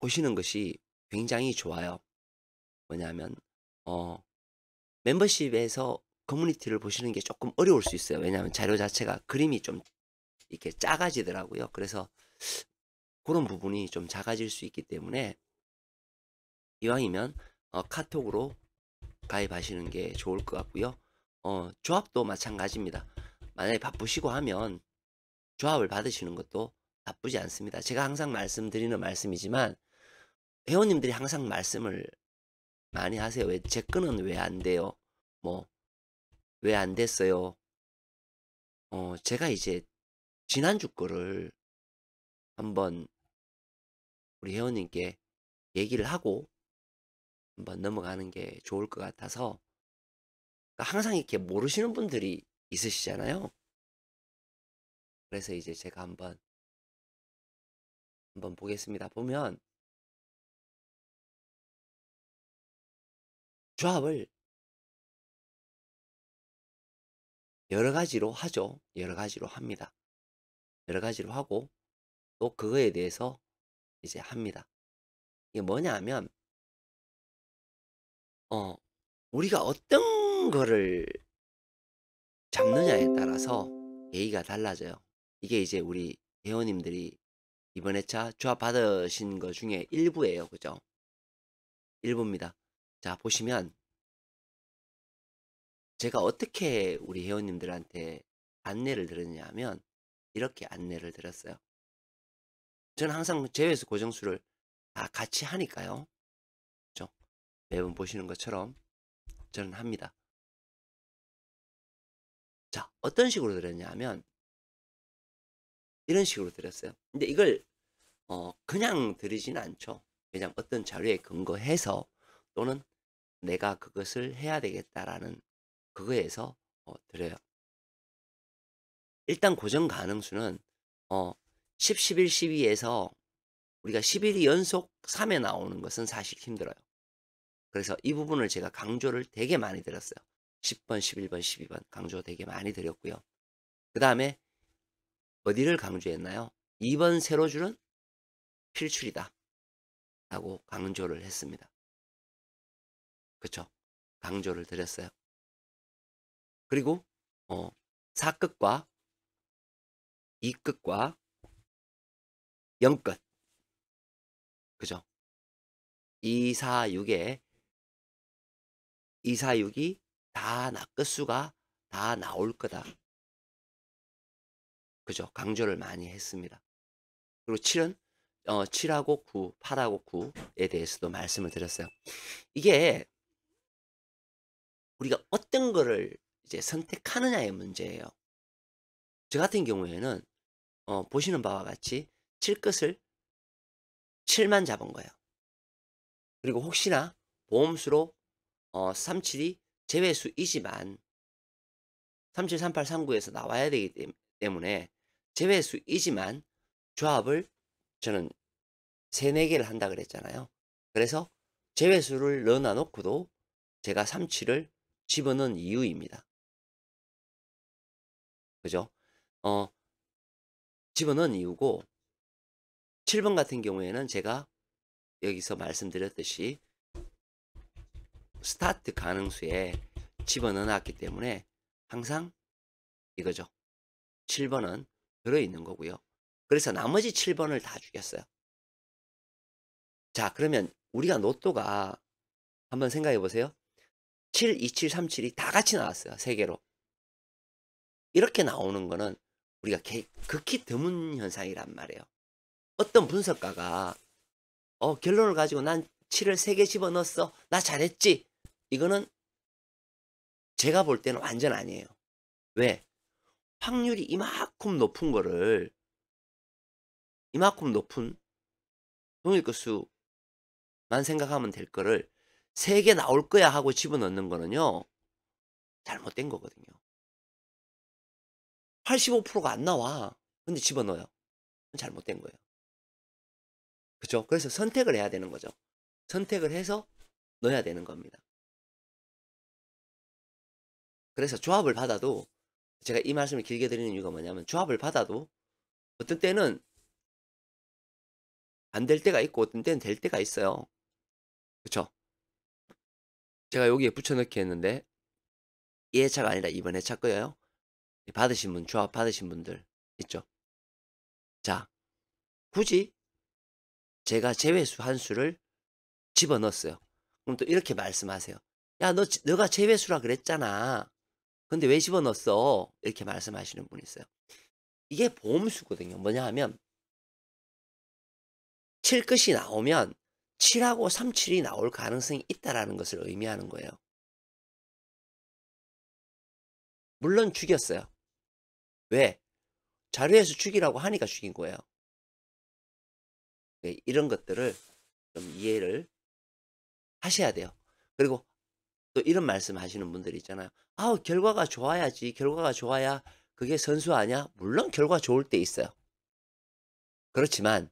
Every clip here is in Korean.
보시는 것이 굉장히 좋아요. 뭐냐면 어 멤버십에서 커뮤니티를 보시는 게 조금 어려울 수 있어요. 왜냐하면 자료 자체가 그림이 좀 이렇게 작아지더라고요. 그래서 그런 부분이 좀 작아질 수 있기 때문에 이왕이면 카톡으로 가입하시는 게 좋을 것 같고요. 조합도 마찬가지입니다. 만약에 바쁘시고 하면 조합을 받으시는 것도 나쁘지 않습니다. 제가 항상 말씀드리는 말씀이지만 회원님들이 항상 말씀을 많이 하세요. "왜 제 거는 왜 안 돼요?" 뭐 "왜 안 됐어요?" 제가 이제 지난주 거를 한번 우리 회원님께 얘기를 하고 한번 넘어가는 게 좋을 것 같아서, 그러니까 항상 이렇게 모르시는 분들이 있으시잖아요. 그래서 이제 제가 한번 보겠습니다. 보면 조합을 여러 가지로 하죠. 여러 가지로 합니다. 여러 가지로 하고 또 그거에 대해서 이제 합니다. 이게 뭐냐 하면 어 우리가 어떤 거를 잡느냐에 따라서 예의가 달라져요. 이게 이제 우리 회원님들이 이번 회차 조합 받으신 거 중에 일부예요. 그죠? 일부입니다. 자, 보시면 제가 어떻게 우리 회원님들한테 안내를 드렸냐 하면 이렇게 안내를 드렸어요. 저는 항상 제외수 고정수를 다 같이 하니까요. 그죠? 매번 보시는 것처럼 저는 합니다. 자, 어떤 식으로 드렸냐 하면 이런 식으로 드렸어요. 근데 이걸 그냥 드리지는 않죠. 그냥 어떤 자료에 근거해서 또는 내가 그것을 해야 되겠다라는 그거에서 드려요. 일단 고정 가능수는 어 10, 11, 12에서 우리가 11이 연속 3에 나오는 것은 사실 힘들어요. 그래서 이 부분을 제가 강조를 되게 많이 드렸어요. 10번, 11번, 12번 강조 되게 많이 드렸고요. 그다음에 어디를 강조했나요? 2번 세로줄은 필출이다 라고 강조를 했습니다. 그쵸? 강조를 드렸어요. 그리고 어 4끝과 2끝과 0끝, 그죠? 2, 4, 6에 2, 4, 6이 다 끝수가 다 나올 거다. 그죠? 강조를 많이 했습니다. 그리고 7은 7하고 9, 8하고 9에 대해서도 말씀을 드렸어요. 이게 우리가 어떤 거를 이제 선택하느냐의 문제예요. 저 같은 경우에는 보시는 바와 같이 7끝을 7만 잡은 거예요. 그리고 혹시나 보험수로 37이 제외수이지만 37, 38, 39에서 나와야 되기 때문에 제외수이지만 조합을 저는 3, 4개를 한다 그랬잖아요. 그래서 제외수를 넣어 놓고도 제가 37을 집어넣은 이유입니다. 그죠? 어 집어넣은 이유고 7번 같은 경우에는 제가 여기서 말씀드렸듯이 스타트 가능수에 집어넣어 놨기 때문에 항상 이거죠. 7번은 들어있는 거고요. 그래서 나머지 7번을 다 죽였어요. 자, 그러면 우리가 로또가 한번 생각해 보세요. 7, 27, 37이 다 같이 나왔어요. 3개로. 이렇게 나오는 거는 우리가 극히 드문 현상이란 말이에요. 어떤 분석가가 결론을 가지고 난 7을 3개 집어넣었어. 나 잘했지. 이거는 제가 볼 때는 완전 아니에요. 왜? 확률이 이만큼 높은 거를, 이만큼 높은 동일 끝수만 생각하면 될 거를 3개 나올 거야 하고 집어넣는 거는요. 잘못된 거거든요. 85%가 안 나와. 근데 집어넣어요. 잘못된 거예요. 그죠? 그래서 선택을 해야 되는 거죠. 선택을 해서 넣어야 되는 겁니다. 그래서 조합을 받아도, 제가 이 말씀을 길게 드리는 이유가 뭐냐면 조합을 받아도 어떤 때는 안 될 때가 있고 어떤 때는 될 때가 있어요. 그쵸? 제가 여기에 붙여 넣기 했는데 이 회차가 아니라 이번 회차 거예요. 받으신 분, 조합 받으신 분들 있죠? 자, 굳이 제가 제외수 한 수를 집어넣었어요. 그럼 또 이렇게 말씀하세요. "야 너가 제외수라 그랬잖아. 근데 왜 집어넣었어?" 이렇게 말씀하시는 분이 있어요. 이게 보험수거든요. 뭐냐 하면 칠 것이 나오면 7하고 37이 나올 가능성이 있다라는 것을 의미하는 거예요. 물론 죽였어요. 왜? 자료에서 죽이라고 하니까 죽인 거예요. 네, 이런 것들을 좀 이해를 하셔야 돼요. 그리고 또 이런 말씀하시는 분들이 있잖아요. "아우 결과가 좋아야지. 결과가 좋아야 그게 선수 아냐?" 물론 결과 좋을 때 있어요. 그렇지만,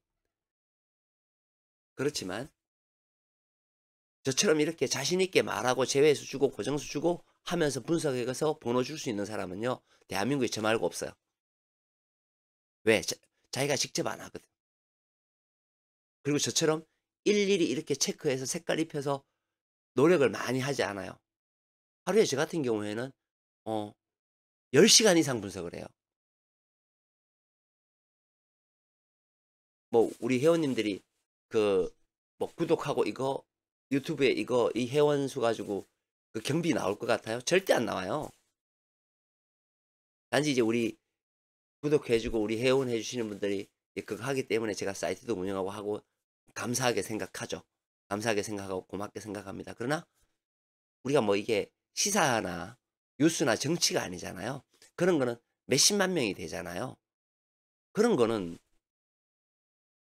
그렇지만 저처럼 이렇게 자신 있게 말하고 제외수 주고 고정수 주고 하면서 분석해서 번호 줄 수 있는 사람은요. 대한민국에 저 말고 없어요. 왜? 자기가 직접 안 하거든. 그리고 저처럼 일일이 이렇게 체크해서 색깔 입혀서 노력을 많이 하지 않아요. 하루에 저 같은 경우에는 어 10시간 이상 분석을 해요. 뭐 우리 회원님들이 그 뭐 구독하고 이거 유튜브에 이거 이 회원 수 가지고 그 경비 나올 것 같아요? 절대 안 나와요. 단지 이제 우리 구독해 주고 우리 회원해 주시는 분들이 그거 하기 때문에 제가 사이트도 운영하고 하고 감사하게 생각하죠. 감사하게 생각하고 고맙게 생각합니다. 그러나 우리가 뭐 이게 시사나 뉴스나 정치가 아니잖아요. 그런 거는 몇십만 명이 되잖아요. 그런 거는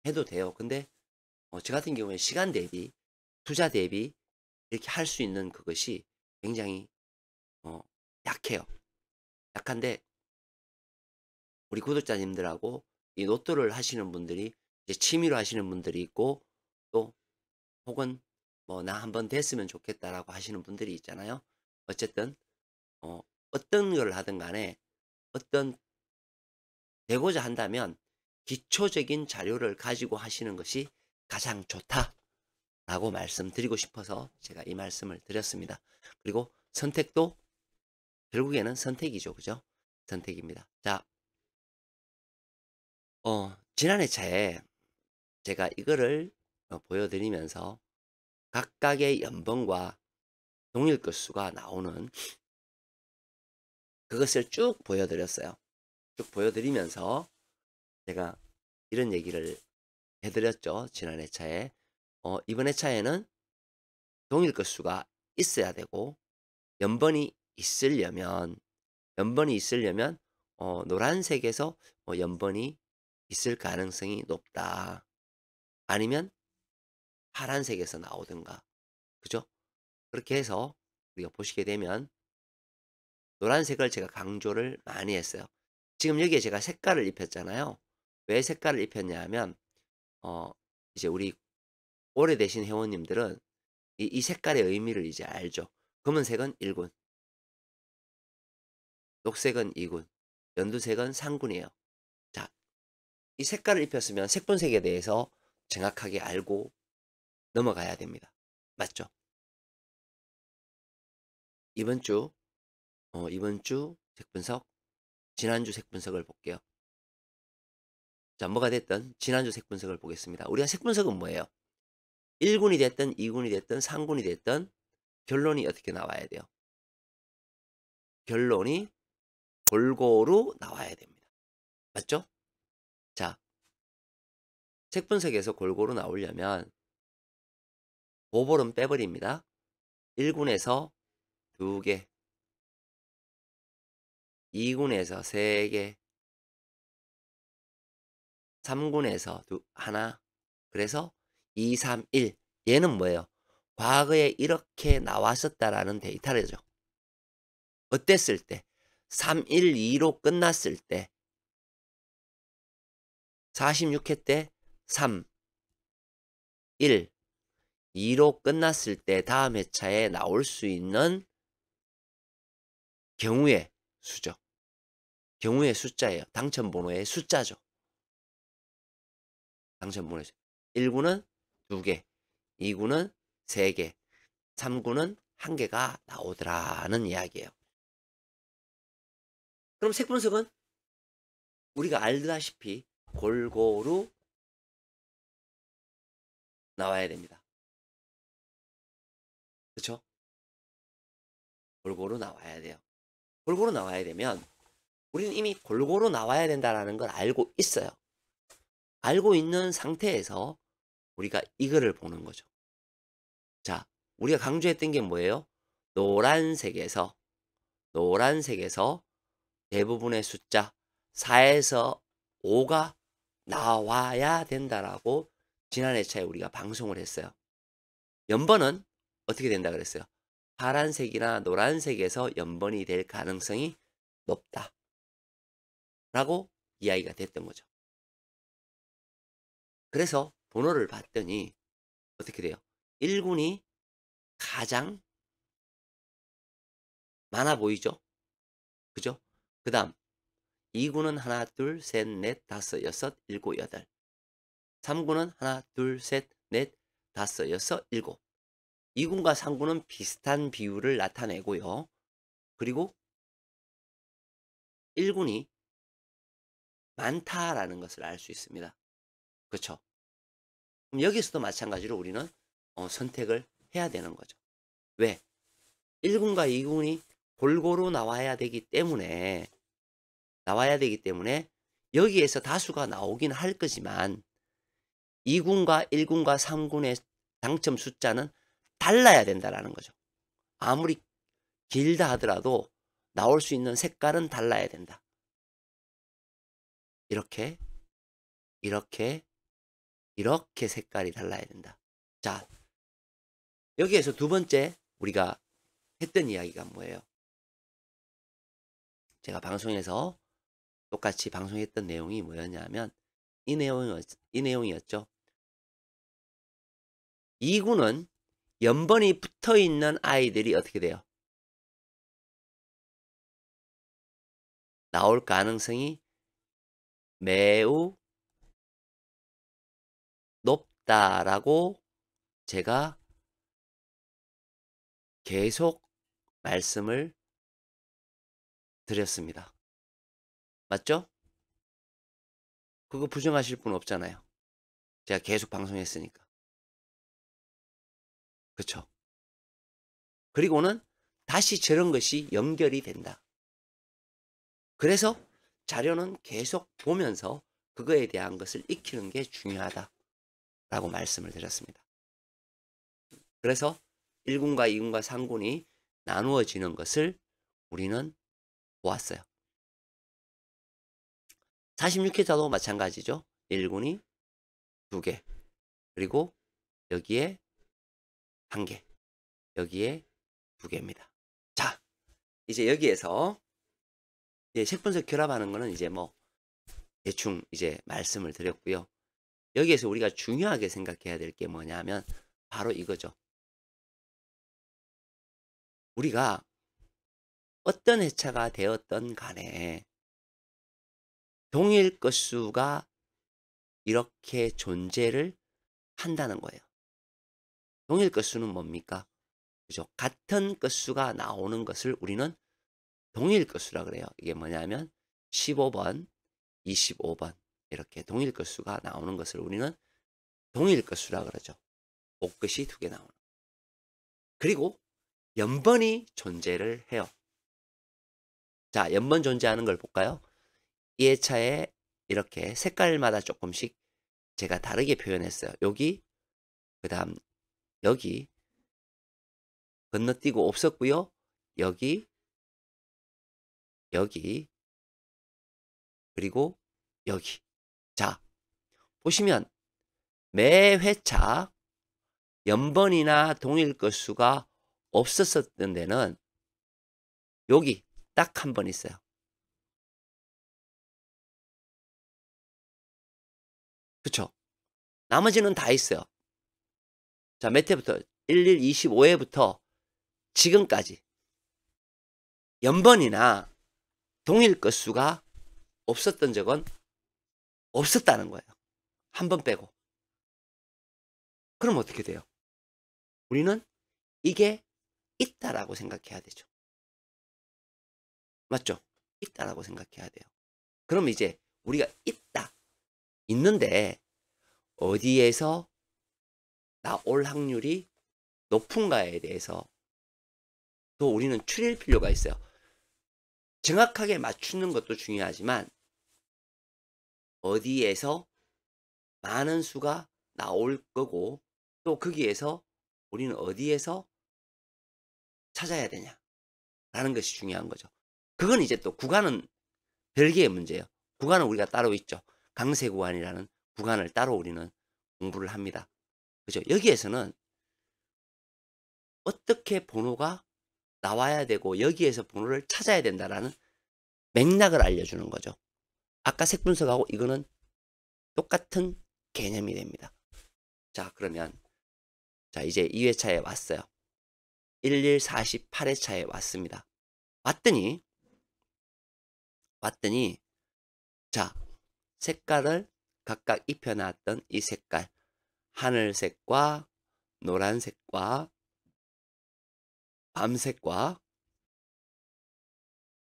해도 돼요. 근데 저 같은 경우에 시간 대비, 투자 대비 이렇게 할 수 있는 그것이 굉장히 어 약해요. 약한데 우리 구독자님들하고 이 로또를 하시는 분들이 이제 취미로 하시는 분들이 있고 또 혹은 뭐 '나 한번 됐으면 좋겠다.'라고 하시는 분들이 있잖아요. 어쨌든 어 어떤 걸 하든 간에 어떤 되고자 한다면 기초적인 자료를 가지고 하시는 것이 가장 좋다라고 말씀드리고 싶어서 제가 이 말씀을 드렸습니다. 그리고 선택도 결국에는 선택이죠. 그죠? 선택입니다. 자, 지난 회차에 제가 이거를 보여드리면서 각각의 연봉과 동일 건수가 나오는 그것을 쭉 보여드렸어요. 쭉 보여드리면서 제가 이런 얘기를 해드렸죠. 지난 회차에. 이번 회차에는 동일 건수가 있어야 되고 연번이 있으려면 노란색에서 연번이 있을 가능성이 높다. 아니면 파란색에서 나오든가. 그죠? 그렇게 해서 우리가 보시게 되면 노란색을 제가 강조를 많이 했어요. 지금 여기에 제가 색깔을 입혔잖아요. 왜 색깔을 입혔냐 하면 어 이제 우리 오래되신 회원님들은 이 색깔의 의미를 이제 알죠. 검은색은 1군, 녹색은 2군, 연두색은 3군이에요. 자, 이 색깔을 입혔으면 색분색에 대해서 정확하게 알고 넘어가야 됩니다. 맞죠? 이번 주 이번 주 색분석, 지난주 색분석을 볼게요. 자, 뭐가 됐든 지난주 색분석을 보겠습니다. 우리가 색분석은 뭐예요? 1군이 됐든 2군이 됐든 3군이 됐든 결론이 어떻게 나와야 돼요? 결론이 골고루 나와야 됩니다. 맞죠? 자, 색분석에서 골고루 나오려면 오볼은 빼버립니다. 1군에서 2개, 2군에서 3개, 3군에서 하나, 그래서 2, 3, 1. 얘는 뭐예요? 과거에 이렇게 나왔었다라는 데이터죠. 어땠을 때? 3, 1, 2로 끝났을 때 46회 때 3, 1, 2로 끝났을 때 다음 회차에 나올 수 있는 경우의 수죠. 경우의 숫자예요. 당첨번호의 숫자죠. 당첨번호의 숫자. 1구는 2개, 2구는 3개, 3구는 1개가 나오더라는 이야기예요. 그럼 색 분석은 우리가 알다시피 골고루 나와야 됩니다. 그렇죠? 골고루 나와야 돼요. 골고루 나와야 되면 우리는 이미 골고루 나와야 된다는 걸 알고 있어요. 알고 있는 상태에서 우리가 이거를 보는 거죠. 자, 우리가 강조했던 게 뭐예요? 노란색에서 대부분의 숫자 4에서 5가 나와야 된다라고 지난 회차에 우리가 방송을 했어요. 연번은 어떻게 된다 그랬어요? 파란색이나 노란색에서 연번이 될 가능성이 높다 라고 이야기가 됐던 거죠. 그래서 번호를 봤더니 어떻게 돼요? 1군이 가장 많아 보이죠? 그죠? 그 다음 2구는 하나, 둘, 셋, 넷, 다섯, 여섯, 일곱, 여덟. 3구는 하나, 둘, 셋, 넷, 다섯, 여섯, 일곱. 2군과 3군은 비슷한 비율을 나타내고요. 그리고 1군이 많다라는 것을 알 수 있습니다. 그렇죠? 그럼 여기서도 마찬가지로 우리는 선택을 해야 되는 거죠. 왜? 1군과 2군이 골고루 나와야 되기 때문에 여기에서 다수가 나오긴 할 거지만 2군과 1군과 3군의 당첨 숫자는 달라야 된다라는 거죠. 아무리 길다 하더라도 나올 수 있는 색깔은 달라야 된다. 이렇게 색깔이 달라야 된다. 자, 여기에서 두 번째 우리가 했던 이야기가 뭐예요? 제가 방송에서 똑같이 방송했던 내용이 뭐였냐면 이 내용이었죠. 2구는 연번이 붙어 있는 아이들이 어떻게 돼요? 나올 가능성이 매우 높다라고 제가 계속 말씀을 드렸습니다. 맞죠? 그거 부정하실 분 없잖아요. 제가 계속 방송했으니까. 그쵸? 그리고는 다시 저런 것이 연결이 된다. 그래서 자료는 계속 보면서 그거에 대한 것을 익히는 게 중요하다라고 말씀을 드렸습니다. 그래서 1군과 2군과 3군이 나누어지는 것을 우리는 보았어요. 46회차도 마찬가지죠. 1군이 2개, 그리고 여기에 1개, 여기에 2개입니다. 자, 이제 여기에서 이제 색분석 결합하는 거는 이제 뭐 대충 이제 말씀을 드렸고요. 여기에서 우리가 중요하게 생각해야 될 게 뭐냐면 바로 이거죠. 우리가 어떤 회차가 되었던 간에 동일 건수가 이렇게 존재를 한다는 거예요. 동일 건수는 뭡니까? 그죠? 같은 건수가 나오는 것을 우리는 동일 건수라 그래요. 이게 뭐냐면 15번, 25번 이렇게 동일 건수가 나오는 것을 우리는 동일 건수라 그러죠. 옥것이 2개 나오는. 그리고 연번이 존재를 해요. 자, 연번 존재하는 걸 볼까요? 이 회차에 이렇게 색깔마다 조금씩 제가 다르게 표현했어요. 여기, 그 다음 여기 건너뛰고 없었고요. 여기, 그리고 여기. 자, 보시면 매 회차 연번이나 동일 건수가 없었던 데는 여기 딱 한 번 있어요. 그쵸? 나머지는 다 있어요. 자, 몇 회부터? 25회부터 지금까지 연번이나 동일 건수가 없었던 적은 없었다는 거예요. 한 번 빼고. 그럼 어떻게 돼요? 우리는 이게 있다라고 생각해야 되죠. 맞죠? 있다라고 생각해야 돼요. 그럼 이제 우리가 있다, 있는데 어디에서 나올 확률이 높은가에 대해서 또 우리는 추릴 필요가 있어요. 정확하게 맞추는 것도 중요하지만 어디에서 많은 수가 나올 거고 또 거기에서 우리는 어디에서 찾아야 되냐라는 것이 중요한 거죠. 그건 이제 또 구간은 별개의 문제예요. 구간은 우리가 따로 있죠. 강세 구간이라는 구간을 따로 우리는 공부를 합니다. 그죠? 여기에서는 어떻게 번호가 나와야 되고 여기에서 번호를 찾아야 된다라는 맥락을 알려주는 거죠. 아까 색분석하고 이거는 똑같은 개념이 됩니다. 자, 그러면 자, 이제 2회차에 왔어요. 1148회차에 왔습니다. 왔더니 자, 색깔을 각각 입혀 놨던 이 색깔, 하늘색과 노란색과 밤색과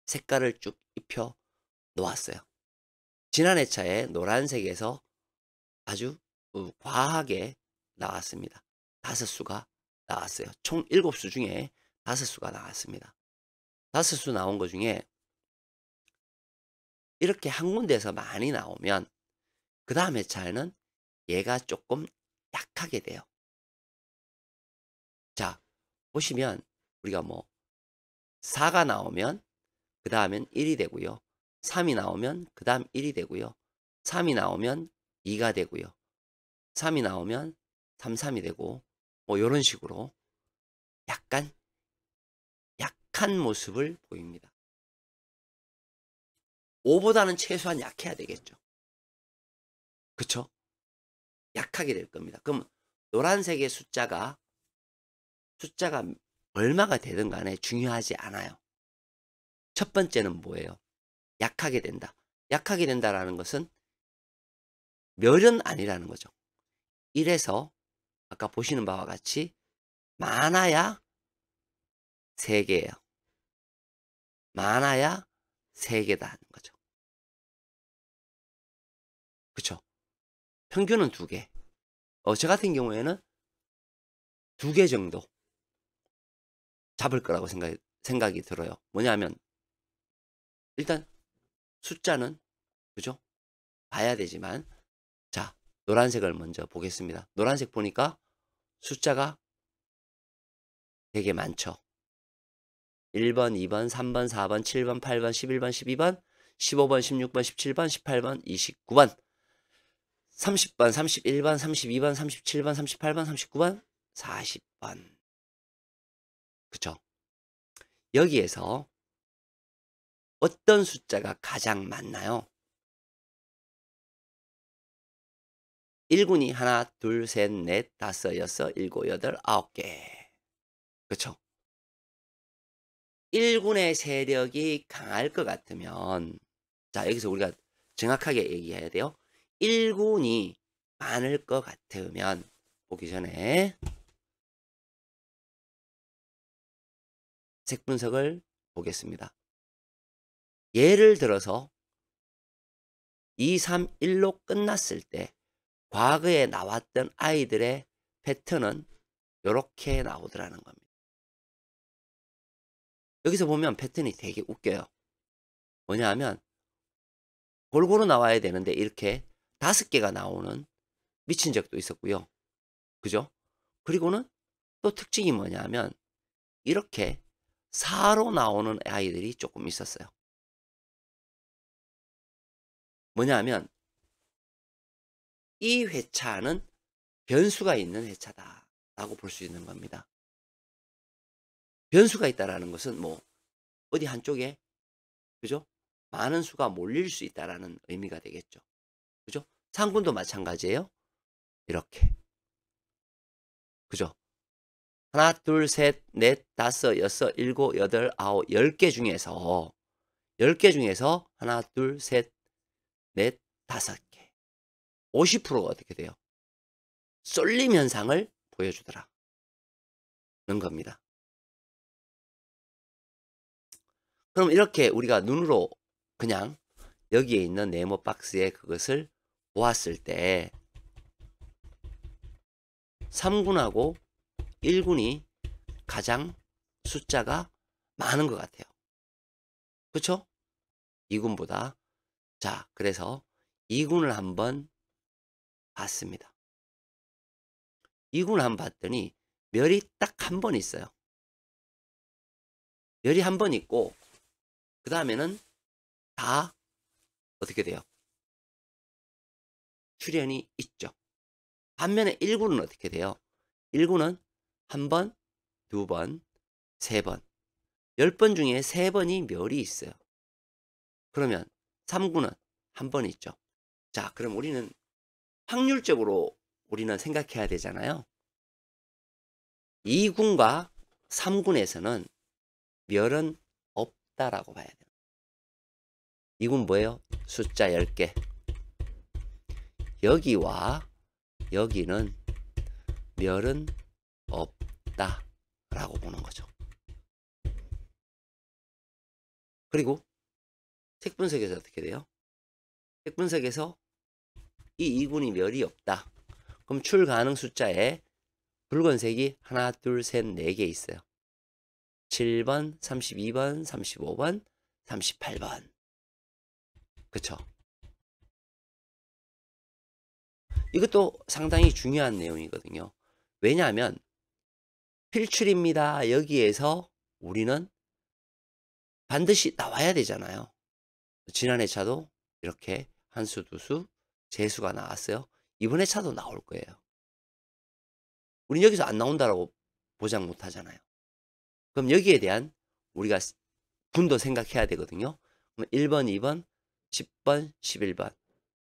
색깔을 쭉 입혀 놓았어요. 지난 회차에 노란색에서 아주 과하게 나왔습니다. 5수가 나왔어요. 총 7수 중에 5수가 나왔습니다. 5수 나온 것 중에 이렇게 한 군데에서 많이 나오면 그 다음 회차에는 얘가 조금 약하게 돼요. 자, 보시면 우리가 뭐 4가 나오면 그 다음엔 1이 되고요. 3이 나오면 그 다음 1이 되고요. 3이 나오면 2가 되고요. 3이 나오면 3, 3이 되고 뭐 이런 식으로 약간 약한 모습을 보입니다. 5보다는 최소한 약해야 되겠죠. 그쵸? 약하게 될 겁니다. 그럼 노란색의 숫자가 얼마가 되든 간에 중요하지 않아요. 첫 번째는 뭐예요? 약하게 된다. 약하게 된다라는 것은 멸은 아니라는 거죠. 1에서 아까 보시는 바와 같이 많아야 3개예요. 많아야 3개다 하는 거죠. 그쵸? 평균은 2개. 저 같은 경우에는 2개 정도 잡을 거라고 생각이 들어요. 뭐냐면 일단 숫자는 그죠? 봐야 되지만 자, 노란색을 먼저 보겠습니다. 노란색 보니까 숫자가 되게 많죠. 1번, 2번, 3번, 4번, 7번, 8번, 11번, 12번, 15번, 16번, 17번, 18번, 29번, 30번, 31번, 32번, 37번, 38번, 39번, 40번. 그쵸? 여기에서 어떤 숫자가 가장 많나요? 1군이 하나, 둘, 셋, 넷, 다섯, 여섯, 일곱, 여덟, 9개. 그쵸? 1군의 세력이 강할 것 같으면 자, 여기서 우리가 정확하게 얘기해야 돼요. 1군이 많을 것 같으면 보기 전에 색 분석을 보겠습니다. 예를 들어서 2, 3, 1로 끝났을 때 과거에 나왔던 아이들의 패턴은 이렇게 나오더라는 겁니다. 여기서 보면 패턴이 되게 웃겨요. 뭐냐 하면 골고루 나와야 되는데 이렇게 5개가 나오는 미친 적도 있었고요. 그죠? 그리고는 또 특징이 뭐냐 하면 이렇게 4로 나오는 아이들이 조금 있었어요. 뭐냐 하면 이 회차는 변수가 있는 회차다라고 볼 수 있는 겁니다. 변수가 있다라는 것은 뭐 어디 한쪽에 그죠? 많은 수가 몰릴 수 있다라는 의미가 되겠죠. 그죠? 상군도 마찬가지예요. 이렇게. 그죠? 하나, 둘, 셋, 넷, 다섯, 여섯, 일곱, 여덟, 아홉, 10개 중에서 10개 중에서 하나, 둘, 셋, 넷, 5개. 50%가 어떻게 돼요? 쏠림 현상을 보여주더라. 는 겁니다. 그럼 이렇게 우리가 눈으로 그냥 여기에 있는 네모 박스에 그것을 보았을 때 3군하고 1군이 가장 숫자가 많은 것 같아요. 그쵸? 2군보다. 자, 그래서 2군을 한번 봤습니다. 2군을 한번 봤더니 멸이 딱 한 번 있어요. 멸이 한 번 있고 그 다음에는 다 어떻게 돼요? 출현이 있죠. 반면에 1군은 어떻게 돼요? 1군은 한 번, 두 번, 세 번. 10번 중에 3번이 멸이 있어요. 그러면 3군은 한 번 있죠. 자, 그럼 우리는 확률적으로 우리는 생각해야 되잖아요. 2군과 3군에서는 멸은 없다라고 봐야 돼요. 2군 뭐예요? 숫자 10개. 여기와 여기는 멸은 없다라고 보는 거죠. 그리고 색 분석에서 어떻게 돼요? 색 분석에서 이 2군이 멸이 없다. 그럼 출 가능 숫자에 붉은색이 하나, 둘, 셋, 4개 있어요. 7번, 32번, 35번, 38번. 그쵸? 이것도 상당히 중요한 내용이거든요. 왜냐하면 필출입니다. 여기에서 우리는 반드시 나와야 되잖아요. 지난해 차도 이렇게 한 수, 두 수, 재수가 나왔어요. 이번 회차도 나올 거예요. 우린 여기서 안 나온다라고 보장 못 하잖아요. 그럼 여기에 대한 우리가 분도 생각해야 되거든요. 그럼 1번, 2번, 10번, 11번,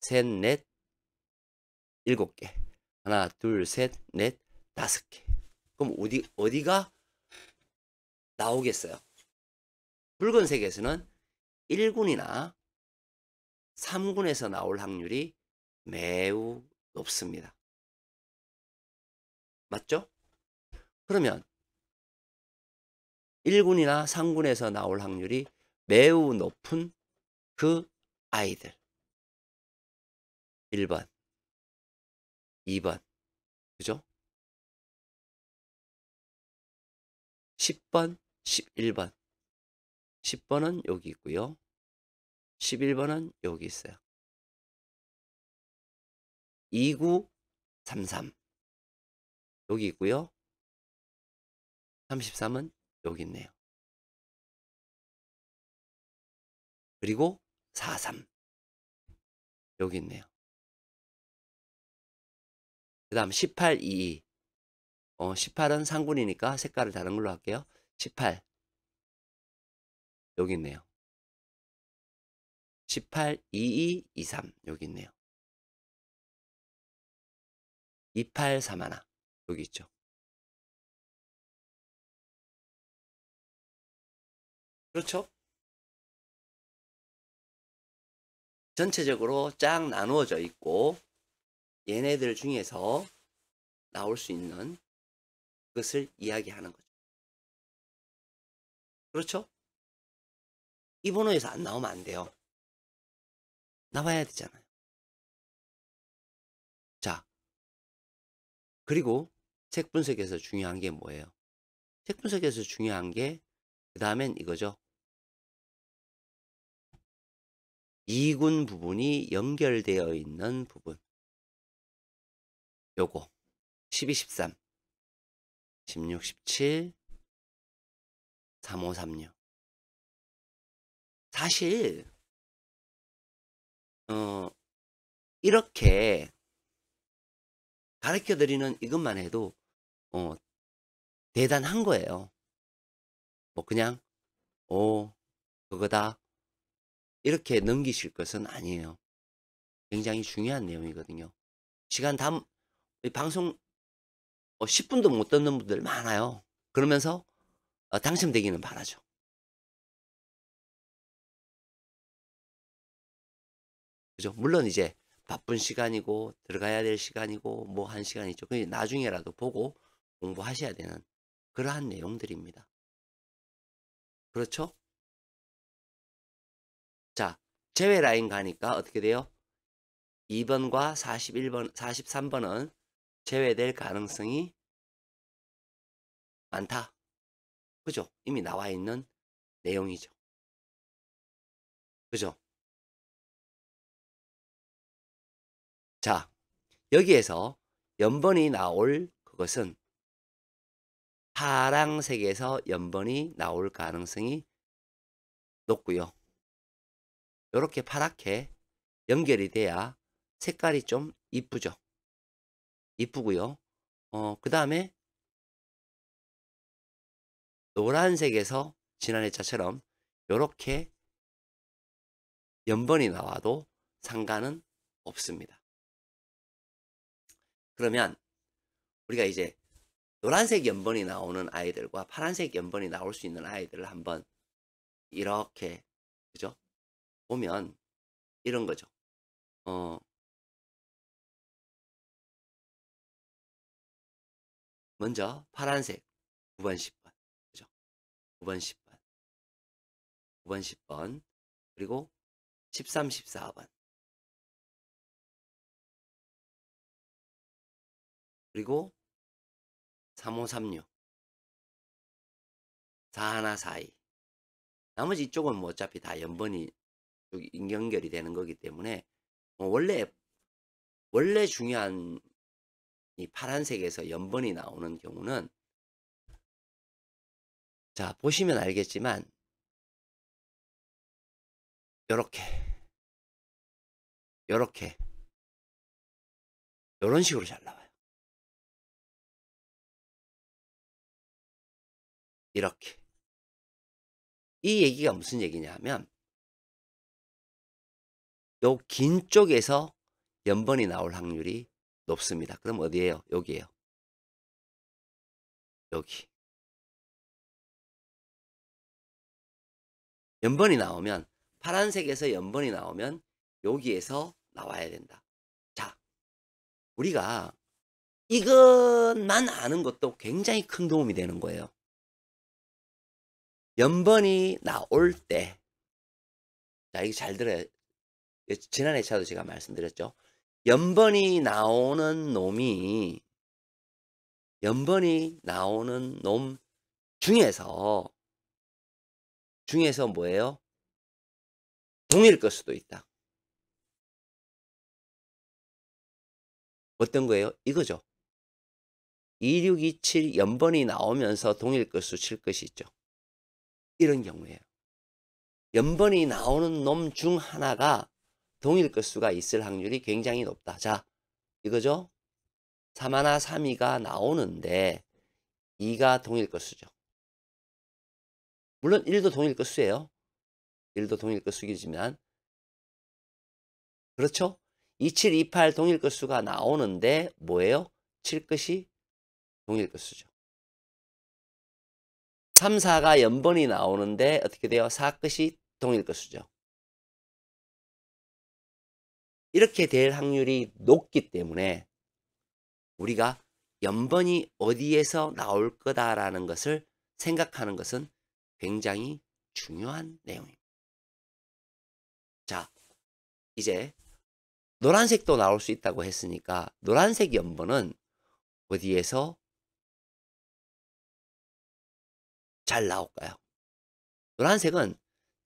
셋, 넷, 7개. 하나, 둘, 셋, 넷, 5개. 그럼 어디가 나오겠어요? 붉은색에서는 1군이나 3군에서 나올 확률이 매우 높습니다. 맞죠? 그러면 1군이나 3군에서 나올 확률이 매우 높은 그 아이들 1번, 2번, 그죠? 10번, 11번 10번은 여기 있고요. 11번은 여기 있어요. 2933 여기 있고요. 33은 여기 있네요. 그리고 43 여기 있네요. 그 다음 18, 22 18은 상군이니까 색깔을 다른 걸로 할게요. 18 여기 있네요. 18, 22, 23 여기 있네요. 28, 31 여기 있죠. 그렇죠? 전체적으로 쫙 나누어져 있고 얘네들 중에서 나올 수 있는 것을 이야기하는 거죠. 그렇죠? 이 번호에서 안 나오면 안 돼요. 나와야 되잖아요. 자, 그리고 색 분석에서 중요한 게 뭐예요? 색 분석에서 중요한 게 그 다음엔 이거죠. 2군 부분이 연결되어 있는 부분. 요거 12, 13, 16, 17, 35, 36 사실 이렇게 가르쳐드리는 이것만 해도 대단한 거예요. 뭐 그냥 그거다 이렇게 넘기실 것은 아니에요. 굉장히 중요한 내용이거든요. 시간 방송 10분도 못 듣는 분들 많아요. 그러면서 당첨되기는 바라죠. 그죠? 물론 이제 바쁜 시간이고 들어가야 될 시간이고 뭐 한 시간이죠. 그 나중에라도 보고 공부하셔야 되는 그러한 내용들입니다. 그렇죠? 자, 제외 라인 가니까 어떻게 돼요? 2번과 41번, 43번은 제외될 가능성이 많다. 그죠? 이미 나와 있는 내용이죠. 그죠? 자, 여기에서 연번이 나올 그것은 파랑색에서 연번이 나올 가능성이 높고요. 이렇게 파랗게 연결이 돼야 색깔이 좀 이쁘죠. 이쁘고요. 그 다음에 노란색에서 지난 회차처럼 이렇게 연번이 나와도 상관은 없습니다. 그러면 우리가 이제 노란색 연번이 나오는 아이들과 파란색 연번이 나올 수 있는 아이들을 한번 이렇게 그죠? 보면 이런 거죠. 먼저 파란색 9번 10번 그죠? 9번 10번 9번 10번 그리고 13 14번 그리고 3536 4142 나머지 이쪽은 뭐 어차피 다 연번이 연결이 되는 거기 때문에 원래 중요한 이 파란색에서 연번이 나오는 경우는 자 보시면 알겠지만 요렇게 요런 식으로 잘 나와요. 이렇게 이 얘기가 무슨 얘기냐면 요 긴 쪽에서 연번이 나올 확률이 높습니다. 그럼 어디예요? 여기에요. 여기 연번이 나오면 파란색에서 연번이 나오면 여기에서 나와야 된다. 자, 우리가 이것만 아는 것도 굉장히 큰 도움이 되는 거예요. 연번이 나올 때, 자, 이거 잘 들어요. 지난 회차도 제가 말씀드렸죠. 연번이 나오는 놈 중에서 뭐예요? 동일 걸 수도 있다. 어떤 거예요? 이거죠. 2627 연번이 나오면서 동일 것수 칠 것이 있죠. 이런 경우에요. 연번이 나오는 놈 중 하나가 동일 것수가 있을 확률이 굉장히 높다. 자, 이거죠? 3하나 3이가 나오는데 2가 동일 것수죠. 물론 1도 동일 것수예요. 1도 동일 것수이지만 그렇죠? 27, 28 동일 것수가 나오는데 뭐예요? 칠 것이 동일 것수죠. 3, 4가 연번이 나오는데 어떻게 돼요? 4 것이 동일 것수죠. 이렇게 될 확률이 높기 때문에 우리가 연번이 어디에서 나올 거다라는 것을 생각하는 것은 굉장히 중요한 내용입니다. 자, 이제 노란색도 나올 수 있다고 했으니까 노란색 연번은 어디에서 잘 나올까요? 노란색은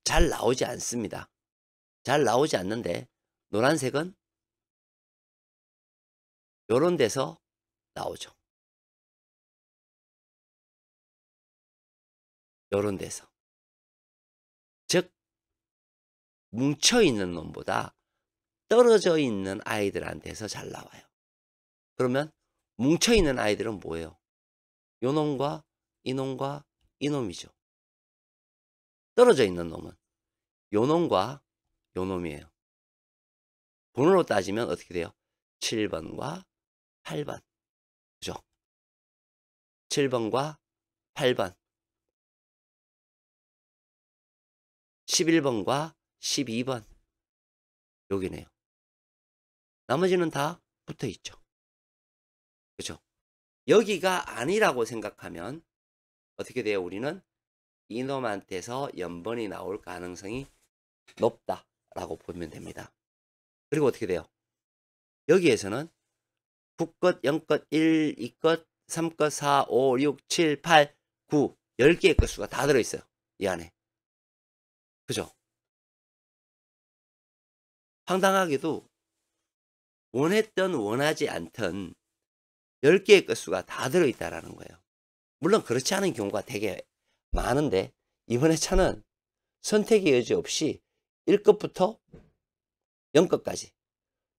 잘 나오지 않습니다. 잘 나오지 않는데 노란색은 요런 데서 나오죠. 요런 데서. 즉 뭉쳐있는 놈보다 떨어져 있는 아이들한테서 잘 나와요. 그러면 뭉쳐있는 아이들은 뭐예요? 요 놈과 이 놈과 이 놈이죠. 떨어져 있는 놈은 요 놈과 요 놈이에요. 번호로 따지면 어떻게 돼요? 7번과 8번. 그죠? 7번과 8번. 11번과 12번. 여기네요. 나머지는 다 붙어 있죠. 그죠? 여기가 아니라고 생각하면 어떻게 돼요? 우리는 이놈한테서 연번이 나올 가능성이 높다라고 보면 됩니다. 그리고 어떻게 돼요? 여기에서는 9것, 0것, 1, 2것, 3것, 4, 5, 6, 7, 8, 9, 10개의 것수가 다 들어있어요. 이 안에. 그죠? 황당하게도 원했던 원하지 않던 10개의 것수가 다 들어있다라는 거예요. 물론 그렇지 않은 경우가 되게 많은데 이번에 차는 선택의 여지 없이 1것부터 0것까지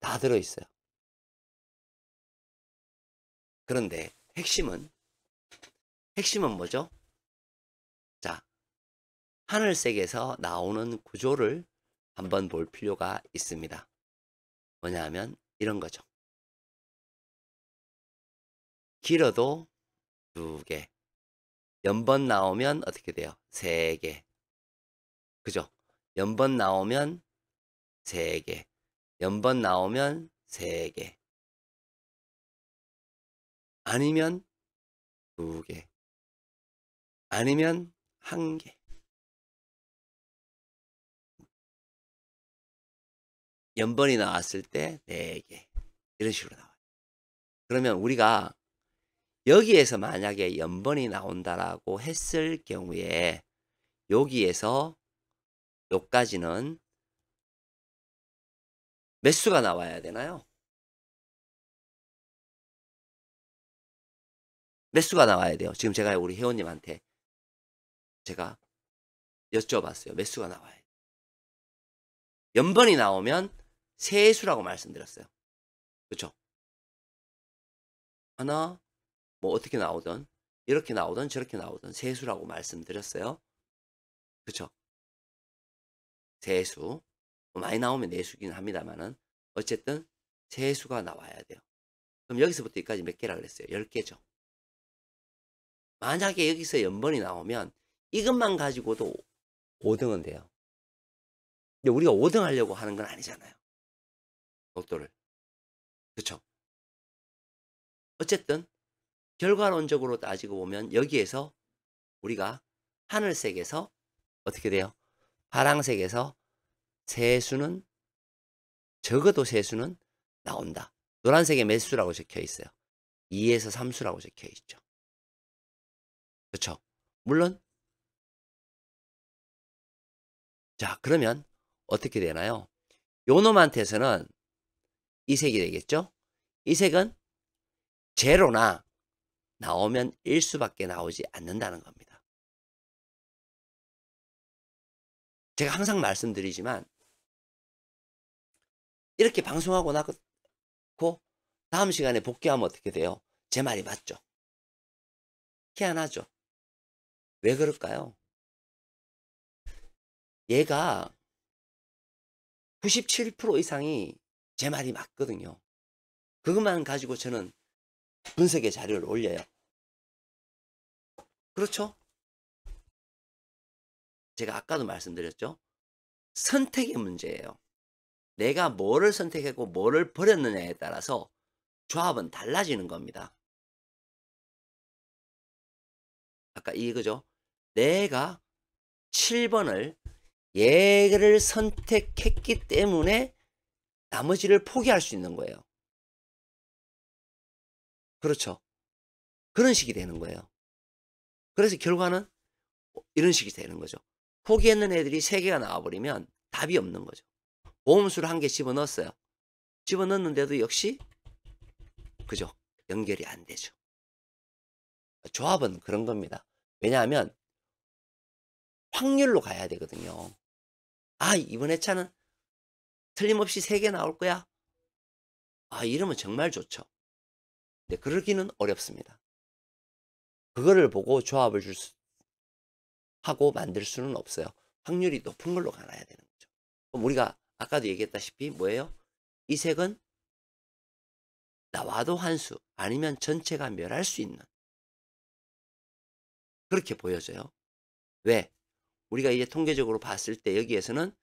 다 들어있어요. 그런데 핵심은 뭐죠? 자, 하늘색에서 나오는 구조를 한번 볼 필요가 있습니다. 뭐냐 하면 이런 거죠. 길어도 2개, 연번 나오면 어떻게 돼요? 3개. 그죠? 연번 나오면 3개, 연번 나오면 3개, 아니면 2개, 아니면 1개. 연번이 나왔을 때 4개. 이런 식으로 나와요. 그러면 우리가 여기에서 만약에 연번이 나온다라고 했을 경우에 여기에서 여기까지는 몇 수가 나와야 되나요? 몇 수가 나와야 돼요? 지금 제가 우리 회원님한테 제가 여쭤봤어요. 몇 수가 나와야 돼요? 연번이 나오면 세 수라고 말씀드렸어요. 그렇죠? 하나, 뭐 어떻게 나오든 이렇게 나오든 저렇게 나오든 세 수라고 말씀드렸어요. 그렇죠? 세 수. 많이 나오면 네 수긴 합니다만은 어쨌든 세 수가 나와야 돼요. 그럼 여기서부터 여기까지 몇 개라 그랬어요? 10개죠. 만약에 여기서 연번이 나오면 이것만 가지고도 5등은 돼요. 근데 우리가 5등 하려고 하는 건 아니잖아요. 로또를. 그렇죠? 어쨌든 결과론적으로 따지고 보면 여기에서 우리가 하늘색에서 어떻게 돼요? 파랑색에서 세수는 적어도 세수는 나온다. 노란색에 몇 수라고 적혀 있어요? 2에서 3수라고 적혀 있죠. 그렇죠? 물론 자 그러면 어떻게 되나요? 요 놈한테서는 이 색이 되겠죠? 이 색은 제로나 나오면 1수밖에 나오지 않는다는 겁니다. 제가 항상 말씀드리지만 이렇게 방송하고 나고 다음 시간에 복귀하면 어떻게 돼요? 제 말이 맞죠? 희한하죠? 왜 그럴까요? 얘가 97% 이상이 제 말이 맞거든요. 그것만 가지고 저는 분석의 자료를 올려요. 그렇죠? 제가 아까도 말씀드렸죠? 선택의 문제예요. 내가 뭐를 선택했고 뭐를 버렸느냐에 따라서 조합은 달라지는 겁니다. 아까 이거죠? 내가 7번을 얘를 선택했기 때문에 나머지를 포기할 수 있는 거예요. 그렇죠? 그런 식이 되는 거예요. 그래서 결과는 이런 식이 되는 거죠. 포기했는 애들이 3개가 나와버리면 답이 없는 거죠. 보험수를 1개 집어넣었어요. 집어넣었는데도 역시 그죠? 연결이 안 되죠. 조합은 그런 겁니다. 왜냐하면 확률로 가야 되거든요. 아 이번 회차는 틀림없이 3개 나올 거야. 아 이러면 정말 좋죠. 근데 그러기는 어렵습니다. 그거를 보고 조합을 하고 만들 수는 없어요. 확률이 높은 걸로 가야 되는 거죠. 그럼 우리가 아까도 얘기했다시피 뭐예요? 이 색은 나와도 한수 아니면 전체가 멸할 수 있는 그렇게 보여져요. 왜? 우리가 이제 통계적으로 봤을 때 여기에서는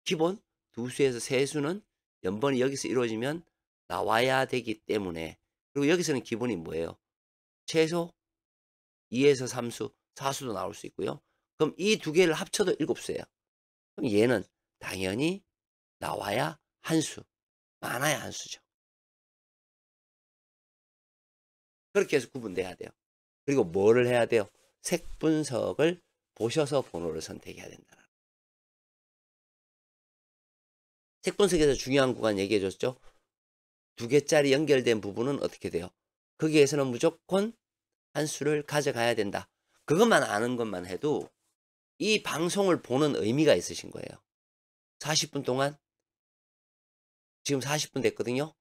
기본 2수에서 3수는 연번이 여기서 이루어지면 나와야 되기 때문에. 그리고 여기서는 기본이 뭐예요? 최소 2에서 3수, 4수도 나올 수 있고요. 그럼 이 두 개를 합쳐도 7수예요. 그럼 얘는 당연히 나와야 한 수, 많아야 한 수죠. 그렇게 해서 구분돼야 돼요. 그리고 뭐를 해야 돼요? 색 분석을 보셔서 번호를 선택해야 된다. 색 분석에서 중요한 구간 얘기해 줬죠? 두 개짜리 연결된 부분은 어떻게 돼요? 거기에서는 무조건 한 수를 가져가야 된다. 그것만 아는 것만 해도 이 방송을 보는 의미가 있으신 거예요. 40분 동안 지금 40분 됐거든요.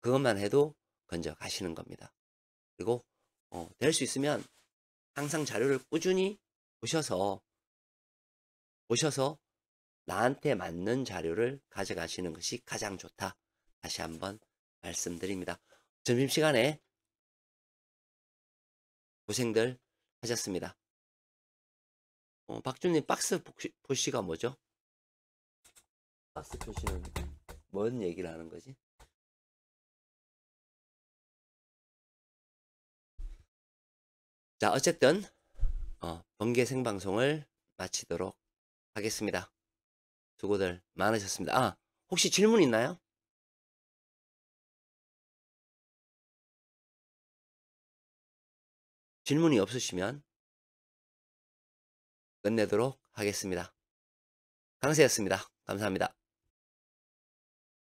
그것만 해도 건져 가시는 겁니다. 그리고 될 수 있으면 항상 자료를 꾸준히 보셔서 나한테 맞는 자료를 가져가시는 것이 가장 좋다. 다시 한번 말씀드립니다. 점심시간에 고생들 하셨습니다. 박준님 박스 표시가 뭐죠? 박스 표시는 뭔 얘기를 하는 거지? 자, 어쨌든 번개 생방송을 마치도록 하겠습니다. 수고들 많으셨습니다. 아, 혹시 질문 있나요? 질문이 없으시면 끝내도록 하겠습니다. 강세였습니다. 감사합니다.